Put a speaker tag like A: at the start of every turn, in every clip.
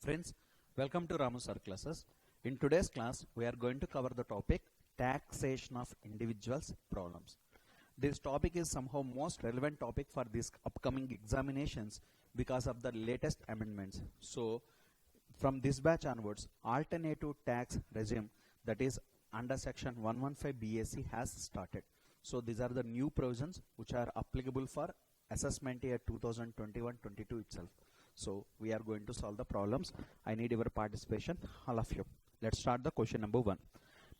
A: Friends, welcome to Ramu Sir classes. In today's class, we are going to cover the topic taxation of individuals problems. This topic is somehow most relevant topic for these upcoming examinations because of the latest amendments. So, from this batch onwards, alternative tax regime, that is under section 115 BAC, has started. So these are the new provisions which are applicable for assessment year 2021-22 itself. So we are going to solve the problems. I need your participation, all of you. Let's start the question number 1.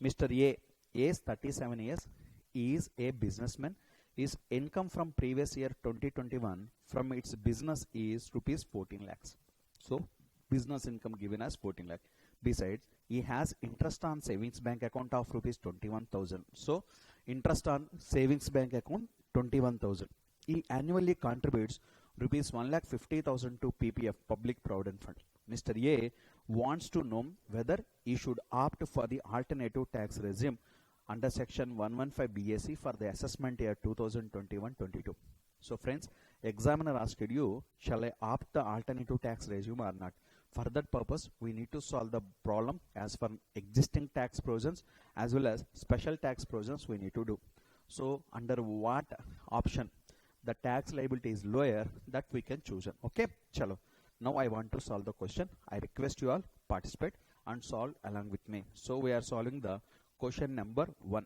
A: Mr. A is 37 years, is a businessman. His income from previous year 2021 from its business is rupees 14 lakhs. So business income given as 14 lakh. Besides, he has interest on savings bank account of rupees 21,000. So interest on savings bank account 21,000. He annually contributes rupees 1,50,000 to PPF, Public Provident Fund. Mr. A wants to know whether he should opt for the alternative tax regime under section 115 BAC for the assessment year 2021-22. So friends, examiner asked you, shall I opt the alternative tax regime or not? For that purpose, we need to solve the problem as for existing tax provisions as well as special tax provisions we need to do. So under what option the tax liability is lower, that we can choose. Okay, chalo. Now I want to solve the question. I request you all participate and solve along with me. So we are solving the question number 1.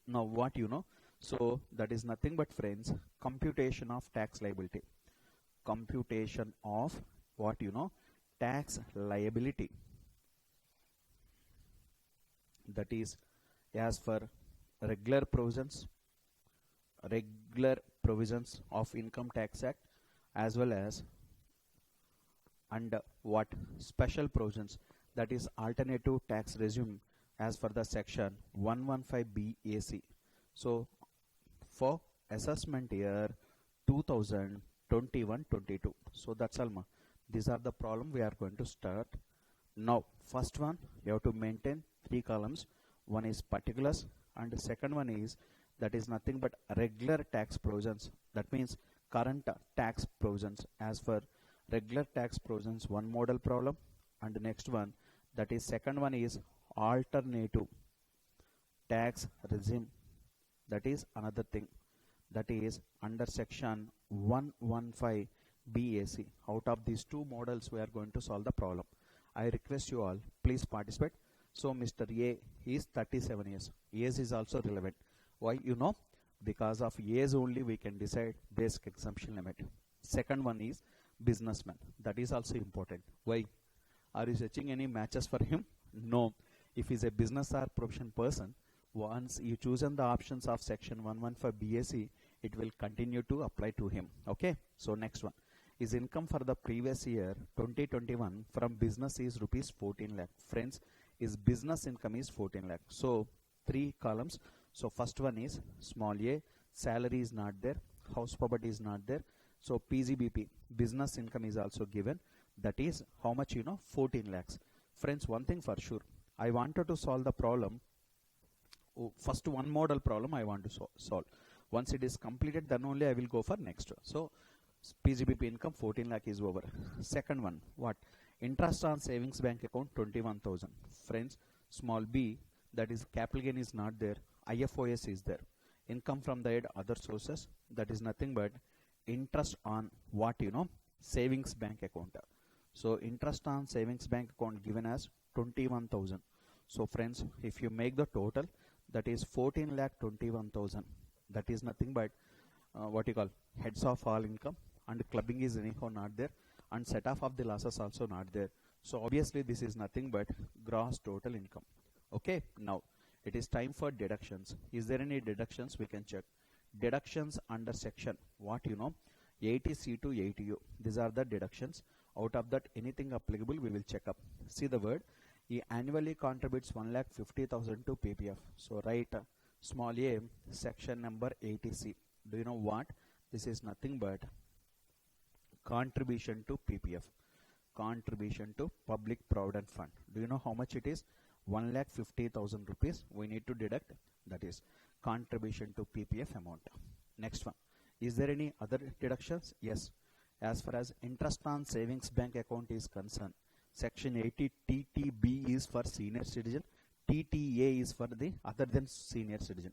A: Now what you know? So that is nothing but friends, computation of tax liability. Computation of what you know? Tax liability. That is as for regular provisions of Income Tax Act as well as under what special provisions, that is alternative tax regime as for the section 115 BAC. So for assessment year 2021-22. So that's all. These are the problem we are going to start. Now first one, you have to maintain 3 columns. One is particulars and the second one is that is nothing but regular tax provisions. That means current tax provisions. As for regular tax provisions, one model problem, and the next one, that is second one is alternative tax regime. That is another thing. That is under section 115 BAC. Out of these 2 models, we are going to solve the problem. I request you all, please participate. So Mr. A is 37 years. Age is also relevant. Why? You know, because of age only we can decide basic exemption limit. Second one is businessman. That is also important. Why? Are you searching any matches for him? No. If he is a business or profession person, once you chosen the options of section 115 BAC, it will continue to apply to him. Okay. So next one. His income for the previous year 2021 from business is rupees 14 lakh. Friends, his business income is 14 lakh. So 3 columns. So first one is small a, salary is not there, house property is not there. So PGBP, business income is also given. That is how much 14 lakhs. Friends, one thing for sure, I wanted to solve the problem. First one model problem I want to solve. Once it is completed, then only I will go for next one. So PGBP income 14 lakh is over. Second one, what? Interest on savings bank account 21,000. Friends, small b, that is capital gain is not there. IFOS is there. Income from the other sources, that is nothing but interest on what savings bank account. So interest on savings bank account given as 21,000. So friends, if you make the total, that is 14 lakh 21,000. That is nothing but what you call heads of all income, and clubbing is anyhow not there, and set off of the losses also not there. So obviously this is nothing but gross total income. Okay, now it is time for deductions. Is there any deductions? We can check. Deductions under section, what 80C to 80U. These are the deductions. Out of that, anything applicable, we will check up. See the word. He annually contributes 1,50,000 to PPF. So write small a, section number 80C. Do you know what? This is nothing but contribution to PPF. Contribution to Public Provident Fund. Do you know how much it is? 1,50,000 rupees we need to deduct. That is contribution to PPF amount. Next one. Is there any other deductions? Yes. as far as interest on savings bank account is concerned, section 80 TTB is for senior citizen, TTA is for the other than senior citizen.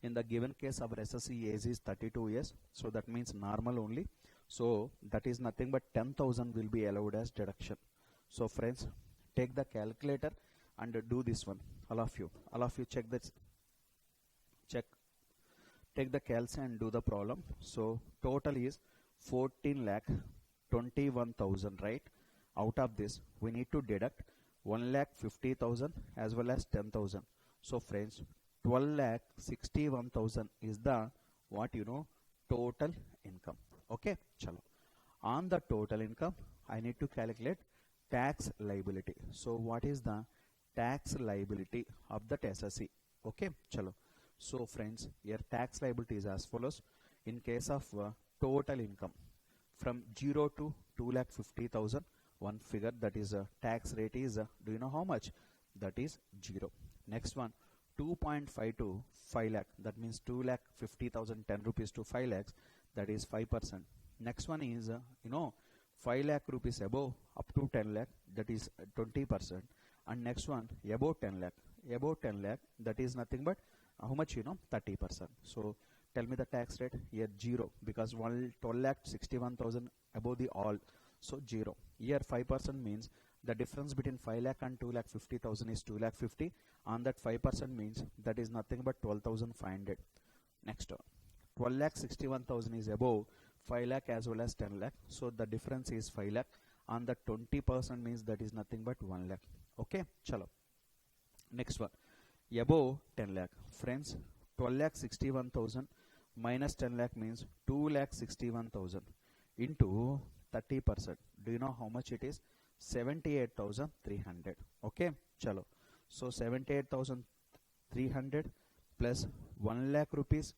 A: In the given case our SSC age is 32 years, so that means normal only, so that is nothing but 10,000 will be allowed as deduction. So friends, take the calculator and do this one. All of you check this, take the calc and do the problem. So total is 14 lakh 21,000, right? Out of this we need to deduct 1 lakh 50,000 as well as 10,000. So friends, 12 lakh 61,000 is the total income. Okay, chalo. On the total income I need to calculate tax liability. So what is the tax liability of that SSC? Okay, chalo. So friends, your tax liability is as follows. In case of total income from 0 to 2,50,000, one figure, that is tax rate is do you know how much? That is 0. Next one, 2.5 to 5 lakh, that means 2,50,000, 10 rupees to 5 lakhs, that is 5%. Next one is 5 lakh rupees above up to 10 lakh, that is 20%. And next one above 10 lakh, that is nothing but how much? 30%. So tell me the tax rate. Here 0, because 12 lakh 61,000 above the all, so 0. Here 5% means the difference between 5 lakh and 2,50,000 is 2,50,000. On that 5% means that is nothing but 12,500. Next, 12 lakh 61,000 is above 5 lakh as well as 10 lakh, so the difference is 5 lakh. On the 20% means that is nothing but 1 lakh. Okay, chalo. Next one, above 10 lakh. Friends, 12 lakh 61,000 minus 10 lakh means 2 lakh 61,000 into 30%. Do you know how much it is? 78,300. Okay, chalo. So 78,300 plus 1 lakh rupees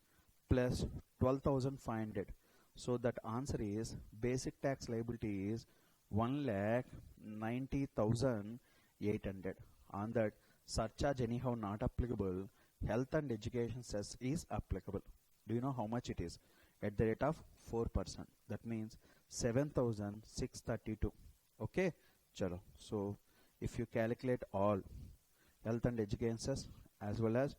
A: plus 12,500. So that answer is basic tax liability is 1,90,800. On that, surcharge anyhow not applicable, health and education cess is applicable. Do you know how much it is? At the rate of 4%. That means 7,632. Okay, chalo. So if you calculate all health and education cess as well as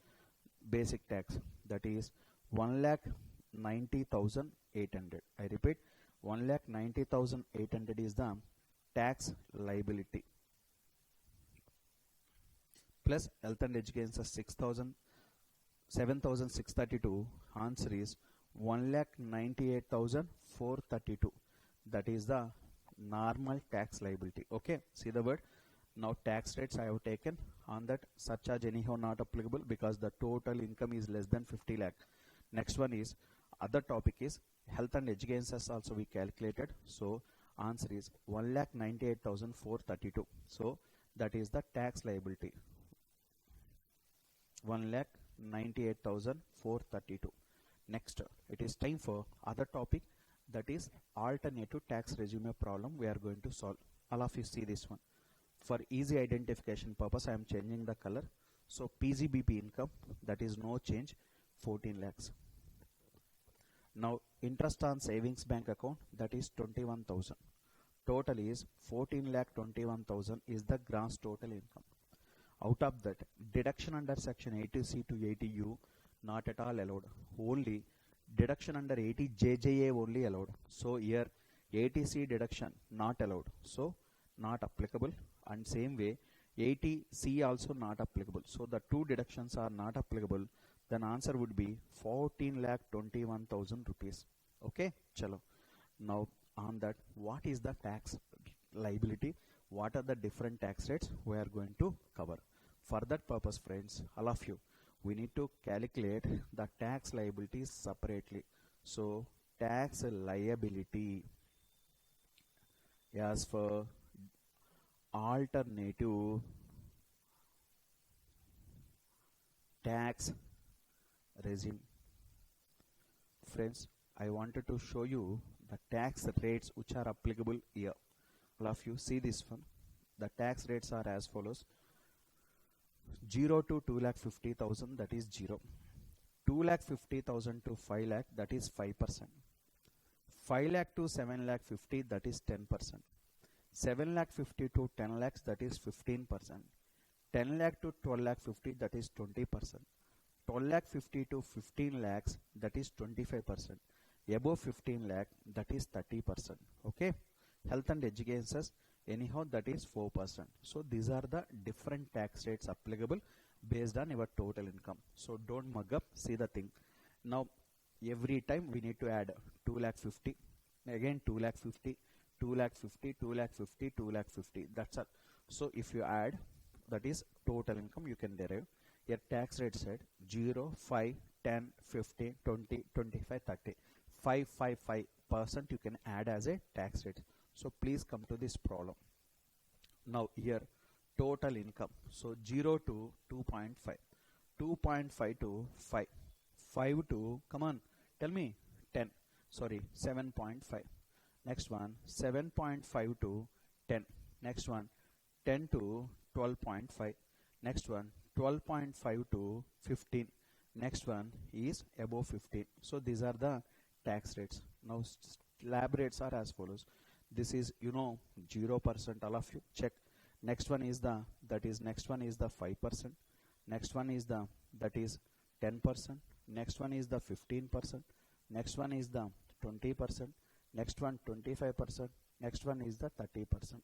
A: basic tax, that is 1,90,800. I repeat, 1,90,800 is the tax liability, plus health and education cess 7,632. Answer is 1,98,432. That is the normal tax liability. Okay, see the word. Now tax rates I have taken. On that, surcharge anyhow not applicable because the total income is less than 50 lakh. Next one is other topic is health and education cess also we calculated. So answer is 1,98,432. So that is the tax liability, 1,98,432. Next, it is time for other topic, that is alternative tax regime problem we are going to solve. All of you see this one. For easy identification purpose I am changing the color. So PGBP income, that is no change, 14 lakhs. Now interest on savings bank account, that is 21,000. Total is 14,21,000 is the gross total income. Out of that, deduction under section 80C to 80U not at all allowed. Only deduction under 80JJA only allowed. So here 80C deduction not allowed, so not applicable. And same way 80C also not applicable. So the two deductions are not applicable. Then answer would be 14,21,000 rupees. Okay, chalo. Now on that, what is the tax liability? What are the different tax rates we are going to cover? For that purpose, friends, all of you, we need to calculate the tax liabilities separately. So tax liability as for alternative tax regime. Friends, I wanted to show you the tax rates which are applicable here. All of you see this one. The tax rates are as follows. 0 to 2,50,000, that is 0. 2,50,000 to 5 lakh, that is 5%. 5 lakh to 7 lakh 50, that is 10%. 7 lakh 50 to 10 lakhs, that is 15%. 10 lakh to 12 lakh 50, that is 20%. 12 lakh 50 to 15 lakhs, that is 25%. Above 15 lakh, that is 30%. Okay. Health and education says anyhow, that is 4%. So these are the different tax rates applicable based on your total income. So don't mug up, see the thing. Now every time we need to add 2 lakh 50, again 2 lakh 50, 2 lakh 50, 2 lakh 50, 2 lakh 50, that's all. So if you add, that is total income, you can derive. Your tax rate said 0, 5, 10, 15, 20, 25, 30. 5% you can add as a tax rate. So please come to this problem. Now here total income. So 0 to 2.5, 2.5 to 5, 5 to, come on, tell me, 10, sorry, 7.5. Next one, 7.5 to 10. Next one, 10 to 12.5. Next one, 12.5 to 15. Next one is above 15. So these are the tax rates. Now slab rates are as follows. This is 0%, all of you check. Next one is the, next one is the 5%. Next one is the, that is 10%. Next one is the 15%. Next one is the 20%. Next one 25%. Next one is the 30%.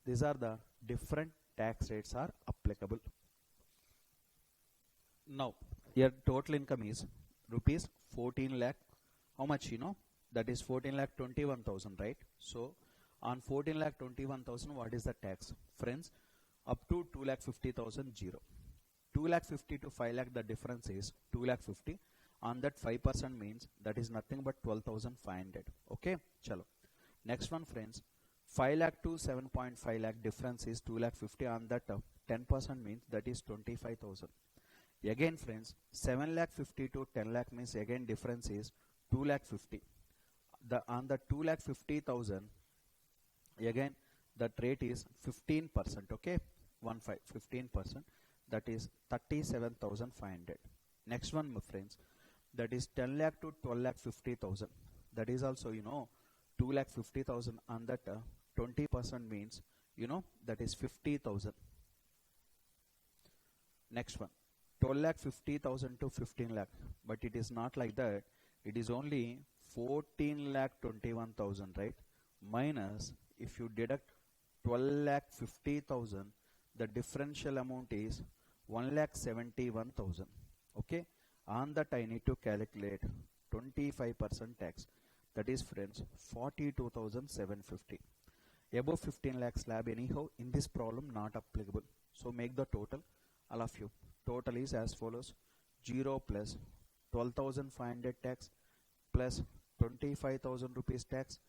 A: These are the different tax rates are applicable. Now your total income is rupees 14 lakh. How much that is 14 lakh 21,000, right? So on 14 lakh 21,000, what is the tax? Friends, up to 2 lakh 50,000, 0. 2 lakh 50 to 5 lakh, the difference is 2 lakh 50. On that 5% means that is nothing but 12,500. Okay, chalo. Next one, friends, 5 lakh to 7.5 lakh, difference is 2 lakh 50. On that 10% means that is 25,000. Again, friends, 7 lakh 50 to 10 lakh means again difference is 2 lakh 50. On the 2 lakh 50,000, again that rate is 15%. Okay, 15%, that is 37,500. Next one, my friends, that is 10 lakh to 12 lakh 50,000. That is also 2 lakh 50,000. On that 20% means that is 50,000. Next one, 12 lakh 50,000 to 15 lakh, but it is not like that. It is only 14 lakh 21,000, right? Minus, if you deduct 12 lakh 50,000, the differential amount is 1 lakh 71,000. Okay, on that I need to calculate 25% tax. That is, friends, 42,750. Above 15 lakh slab anyhow in this problem not applicable. So make the total, all of you. Total is as follows: 0 plus 12,500 tax plus 25,000 rupees tax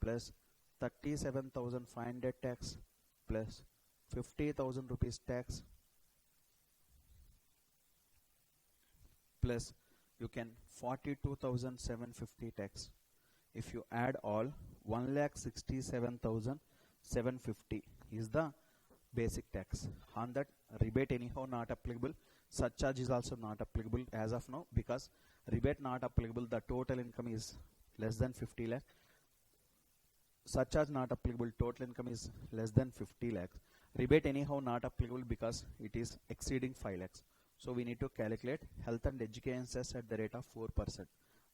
A: plus 37,500 tax plus 50,000 rupees tax plus you can 42,750 tax. If you add all, 1,67,750 is the basic tax. On that, rebate anyhow not applicable. Surcharge is also not applicable as of now, because rebate not applicable, the total income is less than 50 lakh. Surcharge not applicable, total income is less than 50 lakhs. Rebate anyhow not applicable because it is exceeding 5 lakhs. So we need to calculate health and education cess at the rate of 4%.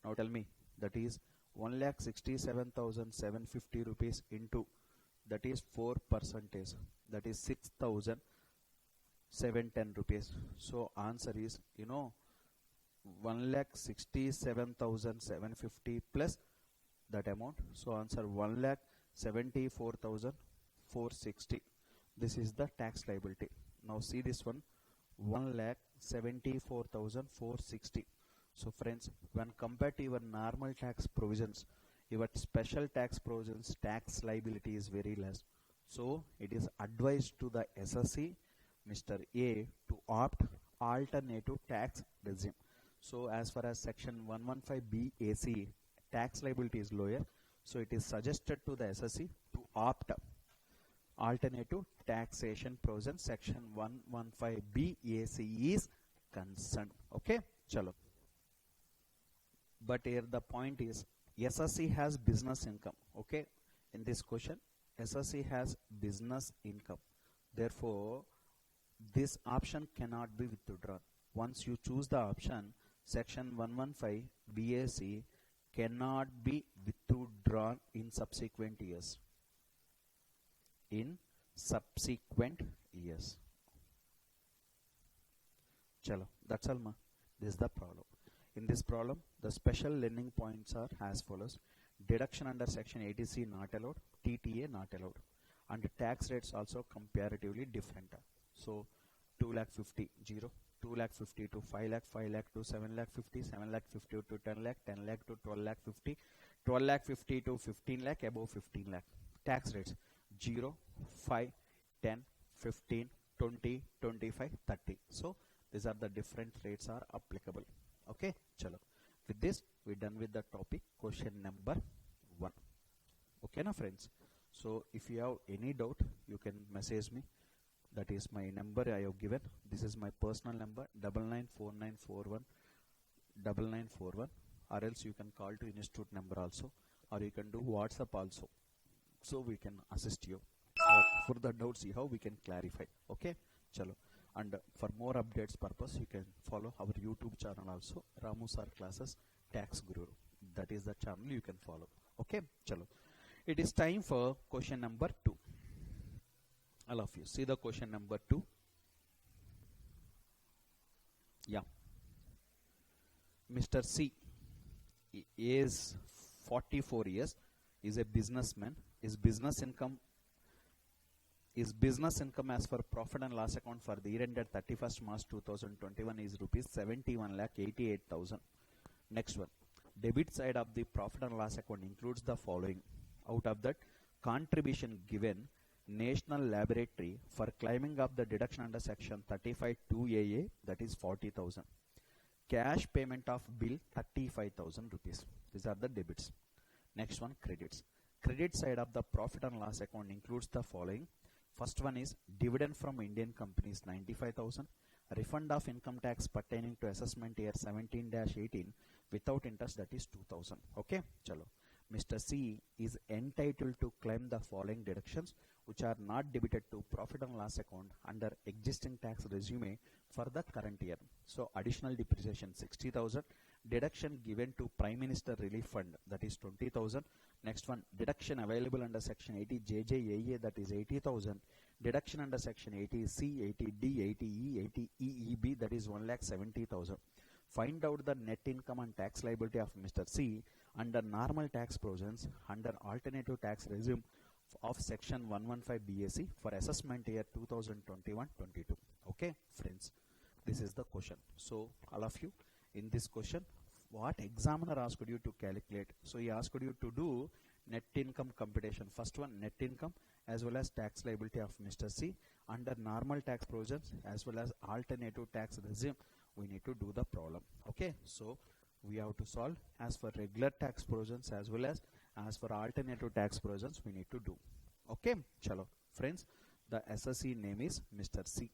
A: Now tell me, that is 1,67,750 rupees into, that is 4%, that is 6,710 rupees. So answer is 1,67,750 plus that amount. So answer 1,74,460. This is the tax liability. Now see this one, 1,74,460. So friends, when compared to your normal tax provisions, your special tax provisions tax liability is very less. So it is advised to the SSC, Mr. A, to opt alternative tax regime. So as far as section 115 BAC, tax liability is lower, so it is suggested to the SSC to opt alternative taxation provision. Section 115 BAC is concerned. Okay, chalo. But here the point is, SSC has business income. Okay, in this question, SSC has business income. Therefore, this option cannot be withdrawn. Once you choose the option, section 115 BAC cannot be withdrawn in subsequent years. In subsequent years. Chalo, that's all ma. This is the problem. In this problem, the special learning points are as follows. Deduction under section 80C not allowed, TTA not allowed, and tax rates also comparatively different. So 2 lakh 50 0, 2 lakh 50 to 5 lakh, 5 lakh to 7 lakh 50, 7 lakh 50 to 10 lakh, 10 lakh to 12 lakh 50, 12 lakh 50 to 15 lakh, above 15 lakh. Tax rates 0, 5, 10, 15, 20, 25, 30. So these are the different rates are applicable. Okay, chalo. With this, we're done with the topic question number 1. Okay, na friends. So if you have any doubt, you can message me. That is my number I have given. This is my personal number 994941 9941, or else you can call to institute number also, or you can do WhatsApp also. So we can assist you. For the doubts you have, we can clarify. Okay, chalo. And for more updates purpose, you can follow our YouTube channel also, Ramu Sir Classes Tax Guru. That is the channel you can follow. Okay, chalo. It is time for question number 2. All of you see the question number 2. Yeah. Mr. C is 44 years, is a businessman. His business income as per profit and loss account for the year ended 31st March 2021 is rupees 71,88,000. Next one, debit side of the profit and loss account includes the following. Out of that, contribution given National Laboratory for claiming of the deduction under section 35(2)AA, that is 40,000. Cash payment of bill 35,000 rupees. These are the debits. Next one, credits. Credit side of the profit and loss account includes the following. First one is dividend from Indian companies 95,000, refund of income tax pertaining to assessment year 17-18 without interest, that is 2,000. Okay, chalo. Mr. C is entitled to claim the following deductions which are not debited to profit and loss account under existing tax regime for the current year. So additional depreciation 60,000, deduction given to Prime Minister Relief Fund, that is 20,000. Next one, deduction available under section 80 JJAA, that is 80,000. Deduction under section 80C, 80D, 80E, 80EEB, that is 1,70,000. Find out the net income and tax liability of Mr. C under normal tax provisions under alternative tax regime of section 115 BAC for assessment year 2021-22. Okay, friends, this is the question. So all of you, in this question, what examiner asked you to calculate? So he asked you to do net income computation. First one, net income as well as tax liability of Mr. C under normal tax provisions as well as alternative tax regime. We need to do the problem. Okay, so we have to solve as for regular tax provisions as well as for alternative tax provisions we need to do. Okay, chalo. Friends, the SSC name is Mr. C.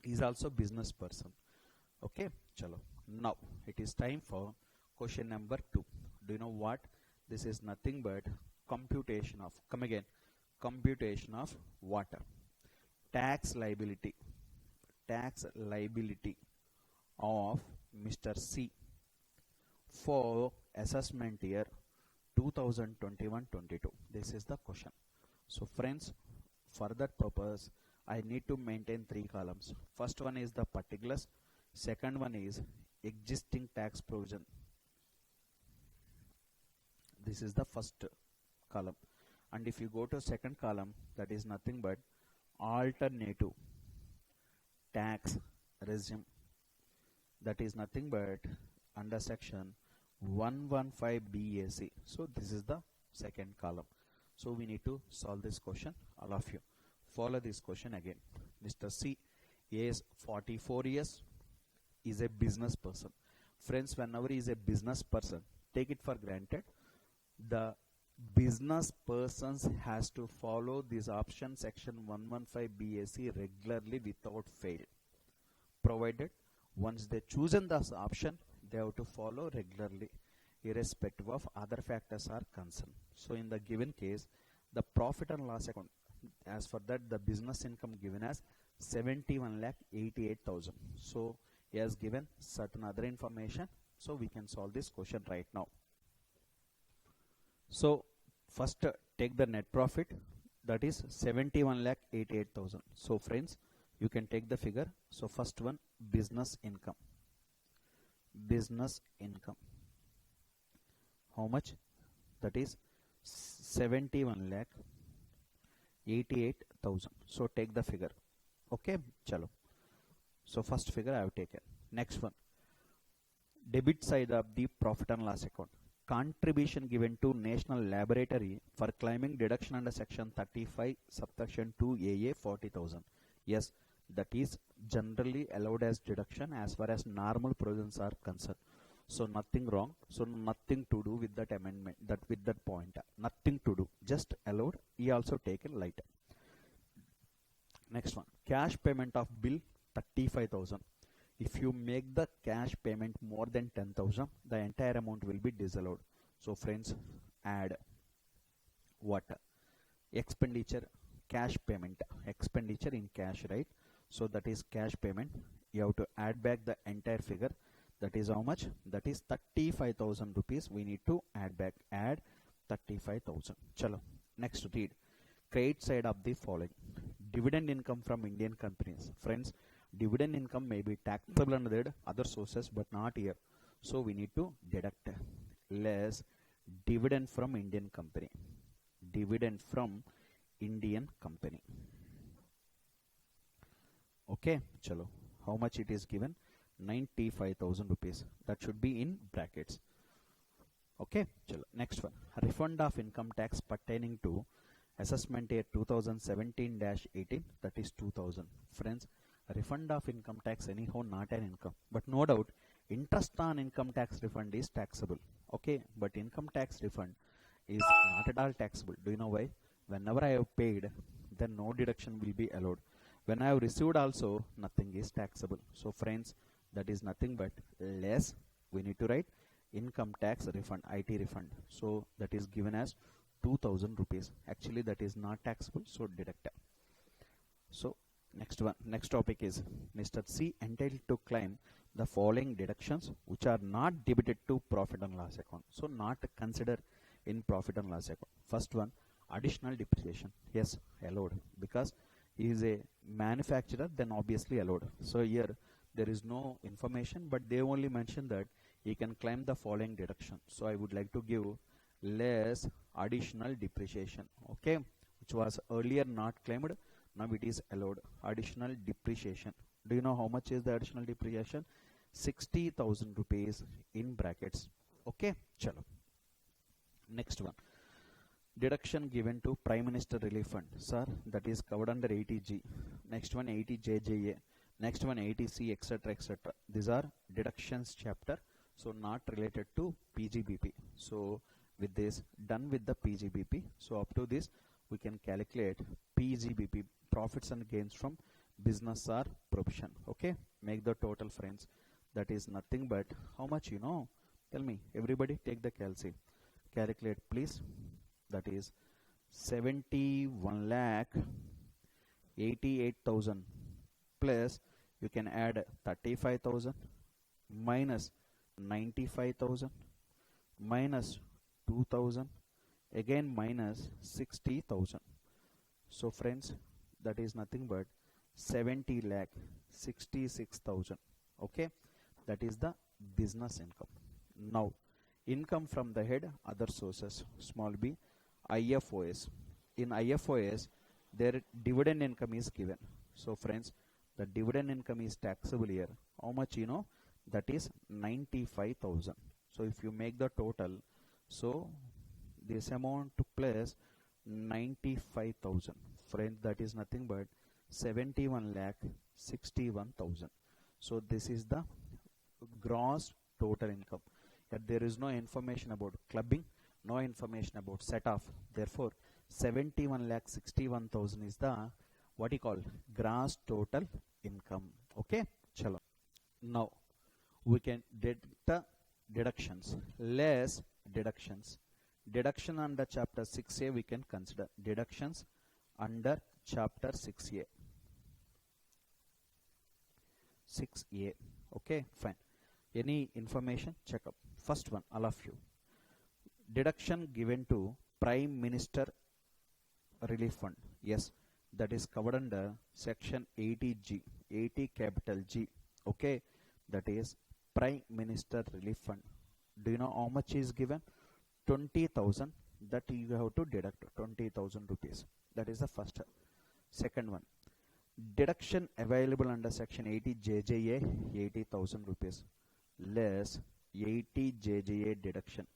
A: He is also business person. Okay, chalo. Now it is time for question number 2. Do you know what? This is nothing but computation of, come again, computation of what? Tax liability of Mr. C for assessment year 2021-22. This is the question. So friends, for that purpose I need to maintain 3 columns. First one is the particulars, second one is existing tax provision. This is the first column, and if you go to second column, that is nothing but alternative tax regime, that is nothing but under section 115 BAC. So this is the second column. So we need to solve this question. All of you follow this question again. Mr. C is 44 years, is a business person. Friends, whenever he is a business person, take it for granted the business persons has to follow this option section 115 BAC regularly without fail, provided once they chosen this option they have to follow regularly. irrespective of other factors are concerned. So in the given case, the profit and loss account, as for that the business income given as 71,88,000. So he has given certain other information, so we can solve this question right now. So first take the net profit, that is 71,88,000. So friends, you can take the figure. So first one, business income. Business income, how much? That is 71,88,000. So take the figure. Okay, chalo. So first figure I have taken. Next one, debit side of the profit and loss account. Contribution given to National Laboratory for claiming deduction under section 35 subsection 2 AA 40,000. Yes, that is generally allowed as deduction as far as normal provisions are concerned. So nothing wrong. So nothing to do with that amendment, that with that point. Nothing to do. Just allowed. He also taken light. Next one, cash payment of bill 35,000. If you make the cash payment more than 10,000, the entire amount will be disallowed. So friends, add what? Expenditure, cash payment, expenditure in cash, right? So that is cash payment. You have to add back the entire figure. That is how much? That is 35,000 rupees. We need to add back. Add 35,000. Chalo. Next, read. Credit side of the following. Dividend income from Indian companies. Friends, dividend income may be taxable under other sources, but not here. So we need to deduct less dividend from Indian company. Dividend from Indian company. Okay, chalo. How much it is given? 95,000 rupees. That should be in brackets. Okay, chalo. Next one. Refund of income tax pertaining to assessment year 2017-18, that is 2000. Friends, refund of income tax anyhow not an income, but no doubt interest on income tax refund is taxable. Okay, but income tax refund is not at all taxable. Do you know why? Whenever I have paid, then no deduction will be allowed. When I have received also, nothing is taxable. So friends, that is nothing but less. We need to write income tax refund, IT refund. So that is given as 2000 rupees. Actually that is not taxable, so deduct. So next one, next topic is Mr. C entitled to claim the following deductions which are not debited to profit and loss account. So not considered in profit and loss account. First one, additional depreciation. Yes, allowed, because he is a manufacturer, then obviously allowed. So here there is no information, but they only mention that he can claim the following deduction. So I would like to give less additional depreciation, okay, which was earlier not claimed, now it is allowed. Additional depreciation. Do you know how much is the additional depreciation? 60,000 rupees in brackets. Okay, chalo. Next one, deduction given to Prime Minister Relief Fund. Sir, that is covered under 80G. Next one, 80JJA. Next one, 80C, etc., etc. These are deductions chapter, so not related to PGBP. So with this, done with the PGBP. So up to this, we can calculate PGBP, profits and gains from business or provision. Okay, make the total, friends. That is nothing but how much, you know? Tell me, everybody take the calci. Calculate please. That is 71,88,000 plus you can add 35,000 minus 95,000 minus 2,000 again minus 60,000. So friends, that is nothing but 70,66,000. Okay, that is the business income. Now income from the head, other sources, small b, IFOS. In IFOS, their dividend income is given. So friends, the dividend income is taxable here. How much, you know? That is 95,000. So if you make the total, so this amount plus 95,000. Friends, that is nothing but 71,61,000. So this is the gross total income. Yet there is no information about clubbing, no information about set off. Therefore, 71,61,000 is the what you call gross total income. Okay, chalo. Now we can deduct the deductions, less deductions. Deduction under chapter 6a we can consider deductions under chapter 6a. 6a. Okay, fine. Any information? Check up. First one, all of you. Deduction given to Prime Minister Relief Fund. Yes, that is covered under section 80G, 80 capital G. Okay, that is Prime Minister Relief Fund. Do you know how much is given? 20,000. That you have to deduct 20,000 rupees. That is the first. Second one, deduction available under section 80 JJA 80,000 rupees less 80 JJA deduction.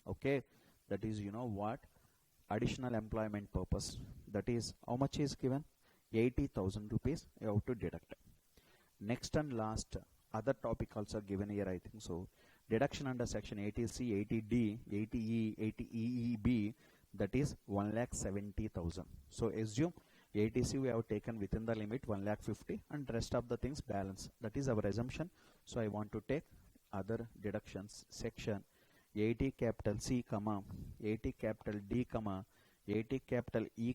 A: Okay, that is, you know what, additional employment purpose. That is how much is given? 80,000 rupees you have to deduct. Next and last, other topic also given here, I think so. Deduction under section 80C, 80D, 80E, 80EEB, that is 1,70,000. So assume 80C we have taken within the limit 1,50,000 and rest of the things balance. That is our assumption. So I want to take other deductions section 80 capital C, 80 capital D, 80 capital E,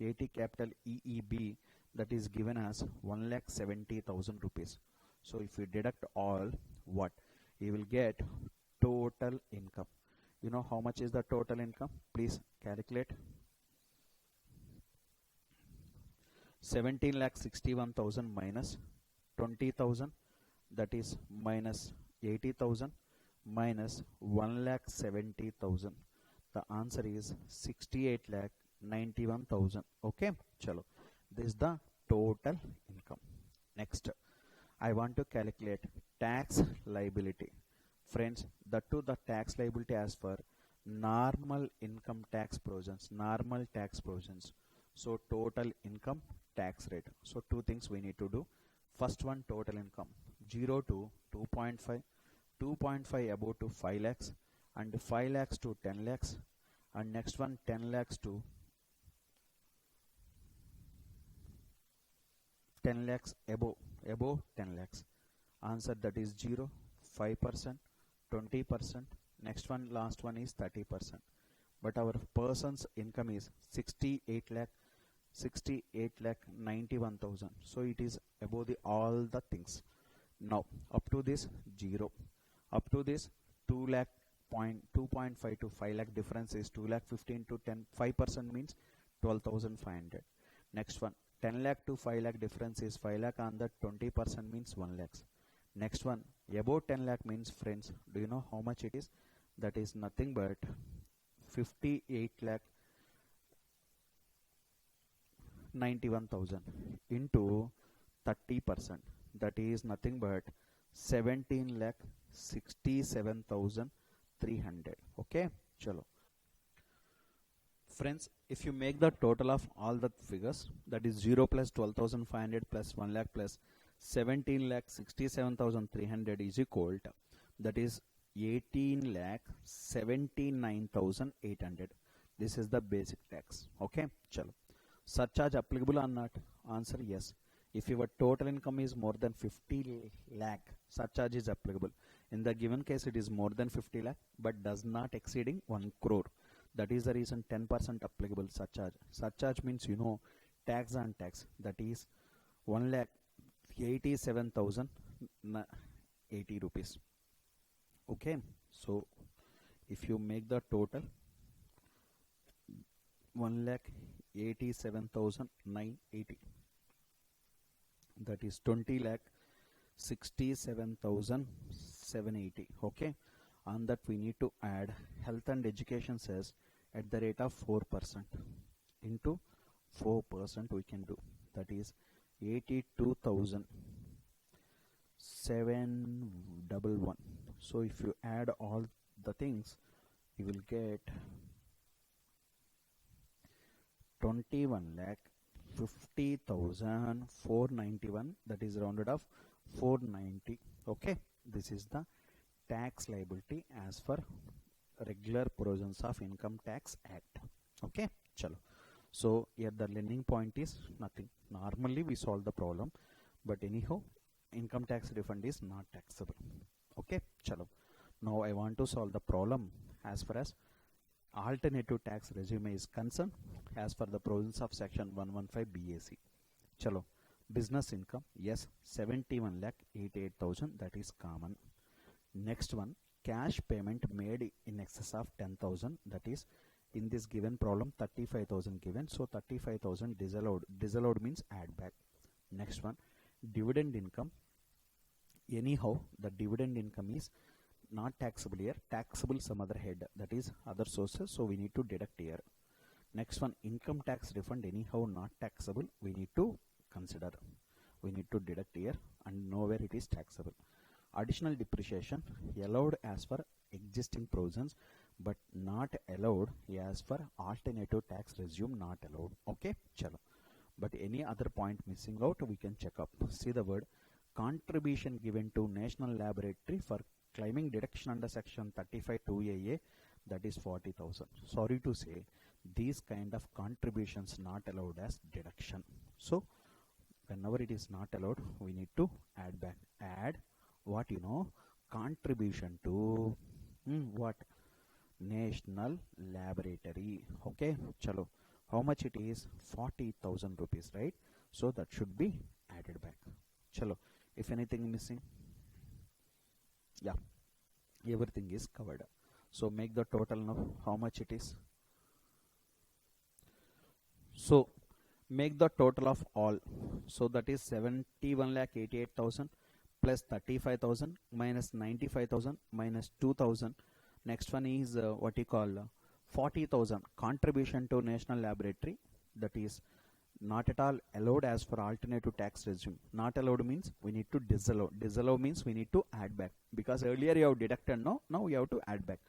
A: 80 capital EEB, that is given as 1,70,000 rupees. So if you deduct all, what? You will get total income. You know how much is the total income? Please calculate. 17,61,000 minus 20,000, that is minus 80,000 minus 1,70,000. The answer is 68,91,000. Okay, chalo. This is the total income. Next, I want to calculate tax liability. Friends, that too the tax liability as per normal income tax provisions. Normal tax provisions. So total income tax rate. So two things we need to do. First one, total income 0 to 2.5, 2.5 above to 5 lakhs, and 5 lakhs to 10 lakhs, and next one 10 lakhs to 10 lakhs above 10 lakhs. Answer that is 0, 5%, 20%. Next one, last one is 30%. But our person's income is 68 lakh 91,000. So it is above the all the things. Now up to this 0, up to this 2.5 to 5 lakh difference is 2,15,000 to 5% means 12,500. Next one 10 lakh to 5 lakh difference is 5 lakh, on that 20% means 1 lakh. Next one above 10 lakh means, friends, do you know how much it is? That is nothing but 58 lakh 91,000 into 30%, that is nothing but 17 lakh 67,300. Okay, chalo. Friends, if you make the total of all the figures, that is 0 plus 12,500 plus 1 lakh plus 17 lakh 67,300 is equal to, that is 18 lakh 79,800. This is the basic tax. Okay, chalo. Surcharge applicable or not? Answer yes. If your total income is more than 50 lakh, surcharge is applicable. In the given case, it is more than 50 lakh but does not exceeding 1 crore. That is the reason 10% applicable surcharge. Surcharge means, you know, tax on tax. That is 1,87,080 rupees. Okay, so if you make the total 1,87,980, that is 20,67,780. Okay, on that we need to add health and education cess at the rate of 4%. Into 4% we can do, that is 82,711. So if you add all the things, you will get 21,50,491, that is rounded off 490. Okay, this is the tax liability as per regular provisions of Income Tax Act. Okay, chalo. So here the learning point is nothing. Normally we solve the problem, but anyhow income tax refund is not taxable. Okay, chalo. Now I want to solve the problem as far as alternative tax regime is concerned as per the provisions of section 115 BAC. Chalo, business income, yes, 71 lakh 88,000, that is common. Next one, cash payment made in excess of 10,000, that is in this given problem 35,000 given, so 35,000 disallowed. Disallowed means add back. Next one, dividend income. Anyhow, the dividend income is not taxable here, taxable some other head, that is other sources, so we need to deduct here. Next one, income tax refund, anyhow not taxable, we need to consider, we need to deduct here and know where it is taxable. Additional depreciation allowed as per existing provisions but not allowed as per alternative tax regime, not allowed. Okay, chalo. But any other point missing out, we can check up. See the word contribution given to National Laboratory for claiming deduction under section 35(2)AA, that is 40,000. Sorry to say, these kind of contributions not allowed as deduction. So whenever it is not allowed, we need to add back. Add what, you know, contribution to what, National Laboratory. Okay, chalo. How much it is? 40,000 rupees, right? So that should be added back. Chalo. If anything missing, yeah, everything is covered. So make the total now. How much it is? So make the total of all. So that is 71 lakh 88,000 plus 35,000 minus 95,000 minus 2,000. Next one is what you call 40,000 contribution to National Laboratory, that is not at all allowed as per alternative tax regime. Not allowed means we need to disallow. Disallow means we need to add back, because earlier you have deducted, no, now we have to add back.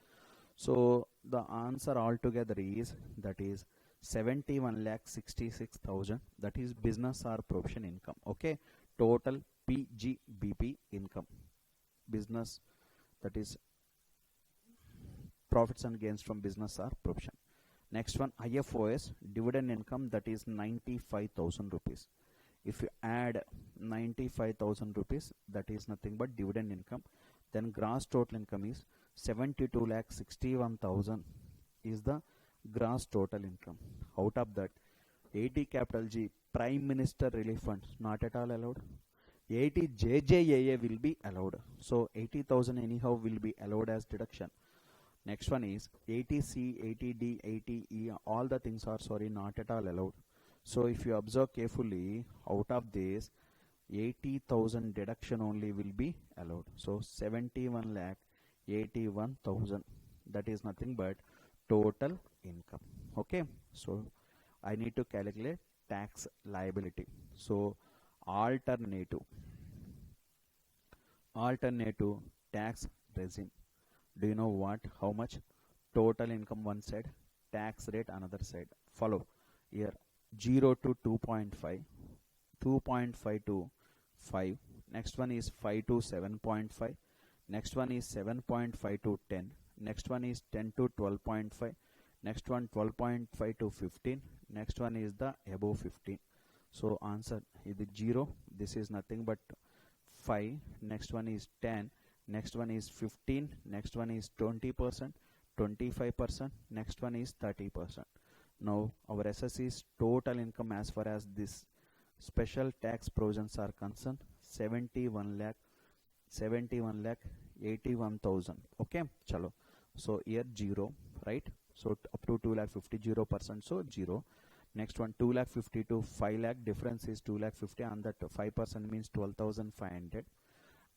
A: So the answer altogether is, that is 71 lakh 66,000, that is business or profession income. Okay, total PGBP income, business, that is profits and gains from business or profession. Next one, IFOS dividend income, that is 95,000 rupees. If you add 95,000 rupees, that is nothing but dividend income. Then gross total income is 72 lakh 61,000 is the gross total income. Out of that, 80 capital G Prime Minister Relief Fund not at all allowed. 80 JJAA will be allowed. So 80,000 anyhow will be allowed as deduction. Next one is 80C, 80D, 80E, all the things are, sorry, not at all allowed. So if you observe carefully, out of this 80,000 deduction only will be allowed. So 71 lakh 81,000, that is nothing but total income. Okay, so I need to calculate tax liability. So alternative tax regime. Do you know what? How much? Total income one side, tax rate another side. Follow here, 0 to 2.5, 2.5 to 5. Next one is 5 to 7.5. Next one is 7.5 to 10. Next one is 10 to 12.5. Next one 12.5 to 15. Next one is the above 15. So answer is 0. This is nothing but 5. Next one is 10. Next one is 15. Next one is 20%, 25%. Next one is 30%. Now our SS is total income as far as this special tax provisions are concerned, 71 lakh 81,000. Okay, chalo. So here 0, right? So up to 2 lakh 50, 0%, so 0. Next one 2 lakh 50 to 5 lakh, difference is 2 lakh 50, and that 5% means 12,500.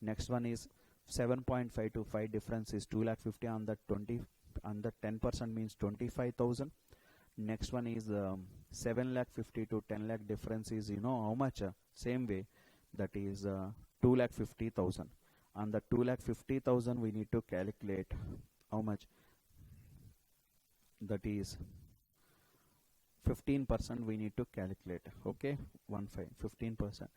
A: Next one is 7.5 to 5, difference is 2 lakh 50, on the 20, and the 10% means 25,000. Next one is 7 lakh 50 to 10 lakh, difference is, you know how much? Same way, that is 2 lakh 50,000. On the 2 lakh 50,000 we need to calculate how much, that is 15% we need to calculate. Okay, 15%,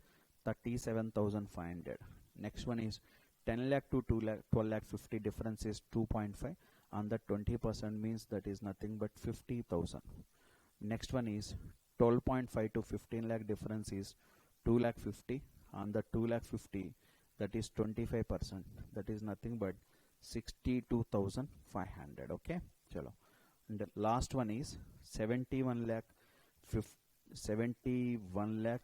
A: 37,500. Next one is 10 lakh to 2 lakh 12 lakh 50, difference is 2.5, and the 20% means that is nothing but 50,000. Next one is 12.5 to 15 lakh, difference is 2 lakh 50, and the 2 lakh 50, that is 25%, that is nothing but 62,500. Okay, chalo. And the last one is 71 lakh 71 lakh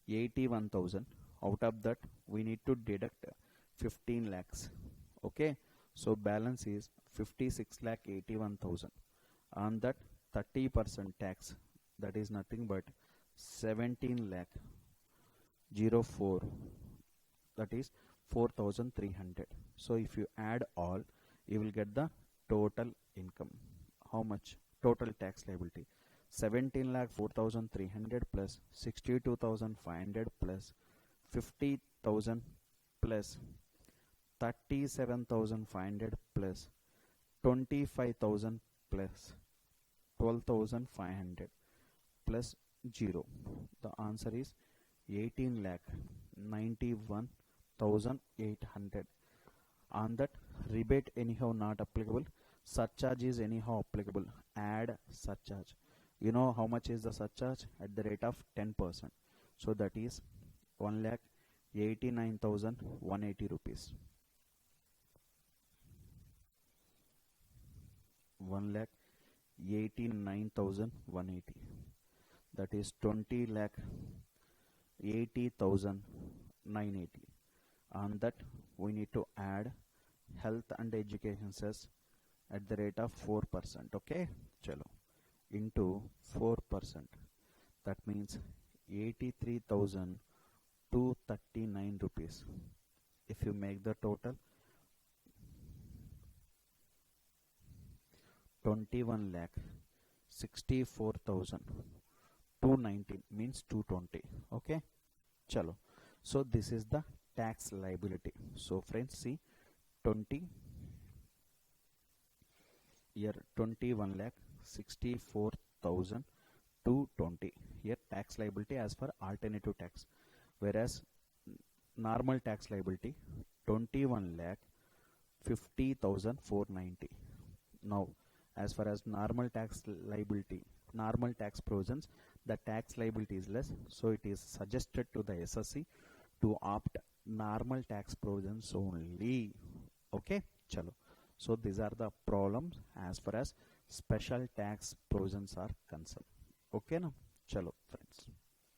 A: 81,000. Out of that we need to deduct 15 lakhs. Okay, so balance is 56 lakh 81,000. On that 30% tax, that is nothing but 17 lakh 04, that is 4,300. So if you add all, you will get the total income. How much? Total tax liability 17 lakh 4,300 plus 62,500 plus 50,000 plus 37,500 plus 25,000 plus 12,500 plus 0. The answer is 18 lakh 91,800. On that, rebate anyhow not applicable, surcharge is anyhow applicable. Add surcharge. You know how much is the surcharge? At the rate of 10%. So that is 1,89,180 rupees. 1,89,180. That is 20,80,980. On that we need to add health and education cess at the rate of 4%. Okay, chalo, into 4%, that means 83,239 rupees. If you make the total, 21 lakh 64,219 means 220. Okay, chalo. So this is the tax liability. So friends, see 20 here 21 lakh 64,220 here tax liability as for alternative tax, whereas normal tax liability 21 lakh 50,490. Now as far as normal tax liability, normal tax provisions, the tax liability is less, so it is suggested to the SSC to opt normal tax provisions only. Okay, chalo. So these are the problems as far as special tax provisions are concerned. Okay, na? Chalo friends.